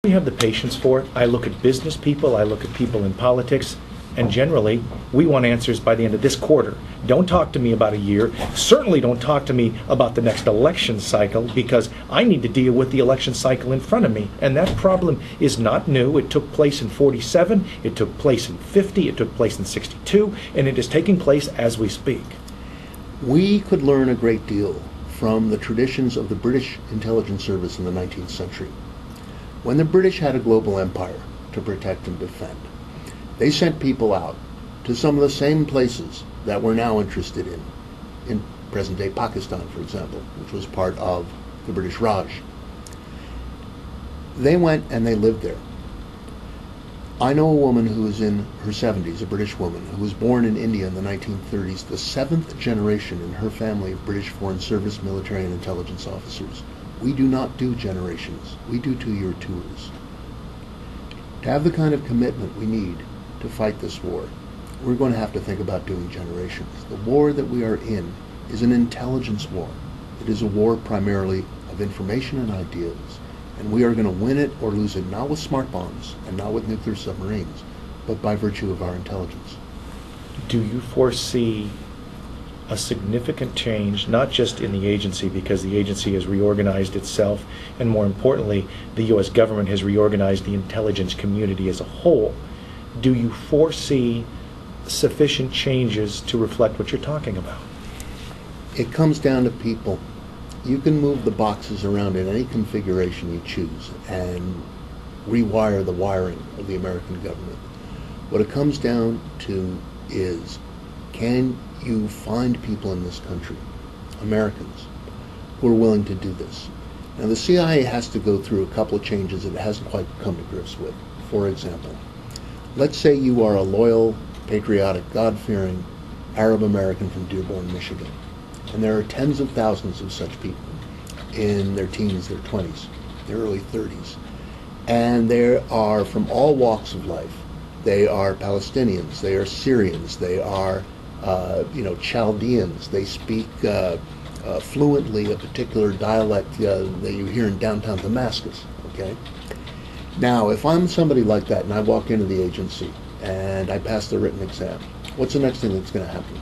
really have the patience for it. I look at business people, I look at people in politics, and generally, we want answers by the end of this quarter. Don't talk to me about a year. Certainly don't talk to me about the next election cycle, because I need to deal with the election cycle in front of me. And that problem is not new. It took place in 47, it took place in 50, it took place in 62, and it is taking place as we speak. We could learn a great deal from the traditions of the British intelligence service in the 19th century. When the British had a global empire to protect and defend, they sent people out to some of the same places that we're now interested in present-day Pakistan, for example, which was part of the British Raj. They went and they lived there. I know a woman who is in her 70s, a British woman, who was born in India in the 1930s, the 7th generation in her family of British Foreign Service military and intelligence officers. We do not do generations. We do 2-year tours. To have the kind of commitment we need to fight this war, we're going to have to think about doing generations. The war that we are in is an intelligence war. It is a war primarily of information and ideas, and we are going to win it or lose it not with smart bombs and not with nuclear submarines, but by virtue of our intelligence. Do you foresee a significant change, not just in the agency, because the agency has reorganized itself, and more importantly, the U.S. government has reorganized the intelligence community as a whole? Do you foresee sufficient changes to reflect what you're talking about? It comes down to people. You can move the boxes around in any configuration you choose and rewire the wiring of the American government. What it comes down to is, can you find people in this country, Americans, who are willing to do this? Now, the CIA has to go through a couple of changes that it hasn't quite come to grips with. For example, let's say you are a loyal, patriotic, God-fearing Arab American from Dearborn, Michigan, and there are tens of thousands of such people in their teens, their 20s, their early 30s, and they are from all walks of life. They are Palestinians, they are Syrians, they are Chaldeans. They speak fluently a particular dialect that you hear in downtown Damascus. Okay. Now, if I'm somebody like that and I walk into the agency and I pass the written exam, what's the next thing that's going to happen?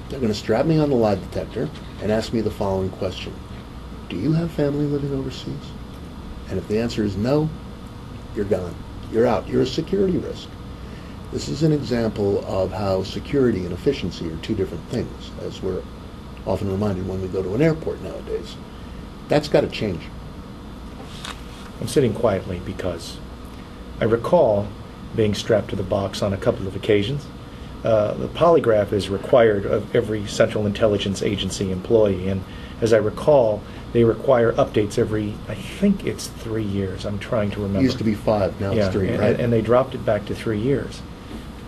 They're going to strap me on the lie detector and ask me the following question: do you have family living overseas? And if the answer is no, you're gone. You're out. You're a security risk. This is an example of how security and efficiency are two different things, as we're often reminded when we go to an airport nowadays. That's got to change. I'm sitting quietly because I recall being strapped to the box on a couple of occasions. The polygraph is required of every Central Intelligence Agency employee, and as I recall, they require updates every, I think it's 3 years. I'm trying to remember. It used to be 5, now it's 3, right? And they dropped it back to 3 years.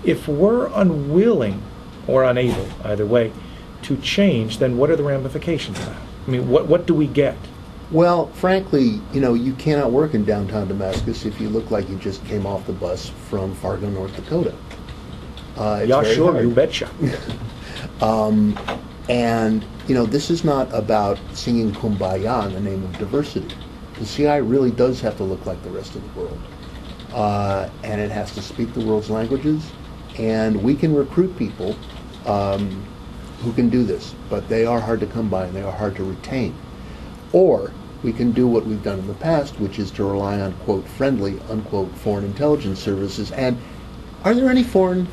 If we're unwilling or unable, either way, to change, then what are the ramifications of that? I mean, what do we get? Well, frankly, you cannot work in downtown Damascus if you look like you just came off the bus from Fargo, North Dakota. Yeah, sure, hard. You betcha. And, this is not about singing Kumbaya in the name of diversity. The CIA really does have to look like the rest of the world. And it has to speak the world's languages. And we can recruit people who can do this, but they are hard to come by and they are hard to retain. Or we can do what we've done in the past, which is to rely on, quote, friendly, unquote, foreign intelligence services. And are there any foreign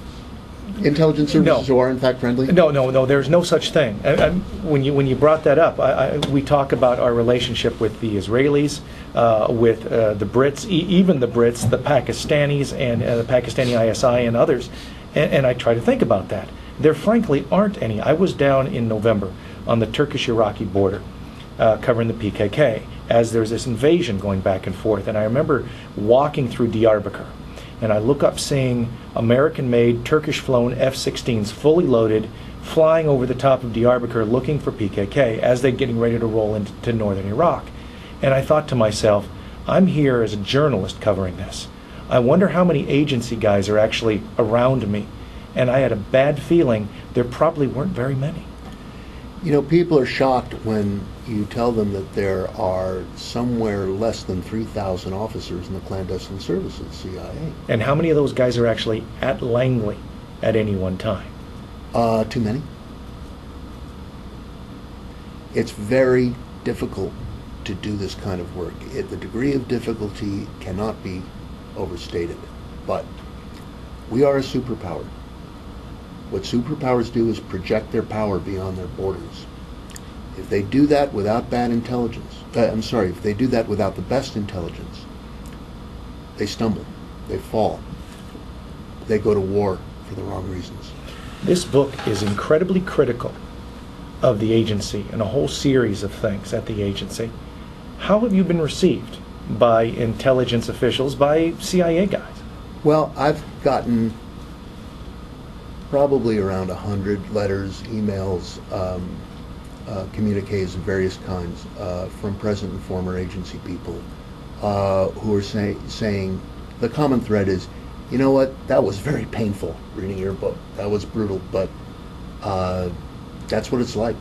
intelligence services who are in fact friendly? No, there's no such thing. When you brought that up, we talk about our relationship with the Israelis, with the Brits, even the Brits, the Pakistanis, and the Pakistani ISI and others, and I try to think about that. There frankly aren't any. I was down in November on the Turkish-Iraqi border covering the PKK as there's this invasion going back and forth, and I remember walking through Diyarbakir, and I look up seeing American-made, Turkish-flown F-16s fully loaded, flying over the top of Diyarbakir looking for PKK as they're getting ready to roll into northern Iraq. And I thought to myself, I'm here as a journalist covering this. I wonder how many agency guys are actually around me. And I had a bad feeling there probably weren't very many. You know, people are shocked when you tell them that there are somewhere less than 3,000 officers in the clandestine services, CIA. And how many of those guys are actually at Langley at any one time? Too many. It's very difficult to do this kind of work. The degree of difficulty cannot be overstated. But we are a superpower. What superpowers do is project their power beyond their borders. If they do that without bad intelligence, if they do that without the best intelligence, they stumble, they fall, they go to war for the wrong reasons. This book is incredibly critical of the agency and a whole series of things at the agency. How have you been received by intelligence officials, by CIA guys? Well, I've gotten probably around 100 letters, emails, communiques of various kinds from present and former agency people who are saying the common thread is, you know what, that was very painful reading your book. That was brutal, but that's what it's like.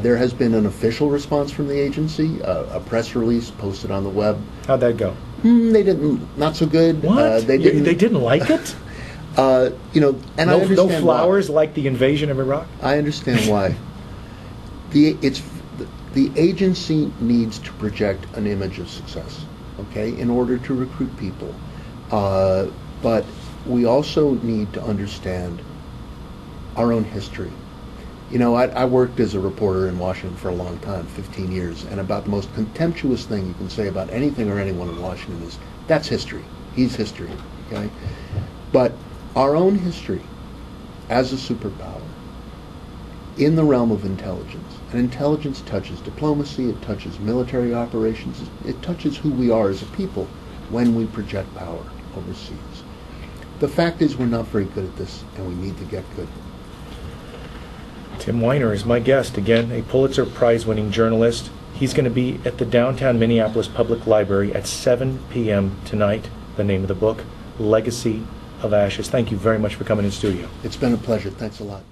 There has been an official response from the agency, a press release posted on the web. How'd that go? They didn't, not so good. What? They didn't like it? You know, and no, I understand no flowers why. Like the invasion of Iraq? I understand why. The agency needs to project an image of success, okay, in order to recruit people. But we also need to understand our own history. You know, I worked as a reporter in Washington for a long time, 15 years, and about the most contemptuous thing you can say about anything or anyone in Washington is, that's history. He's history, okay? But our own history as a superpower in the realm of intelligence, and intelligence touches diplomacy, it touches military operations, it touches who we are as a people when we project power overseas. The fact is we're not very good at this, and we need to get good. Tim Weiner is my guest, again, a Pulitzer Prize-winning journalist. He's going to be at the downtown Minneapolis Public Library at 7 p.m. tonight. The name of the book, Legacy of Ashes. Thank you very much for coming in studio. It's been a pleasure. Thanks a lot.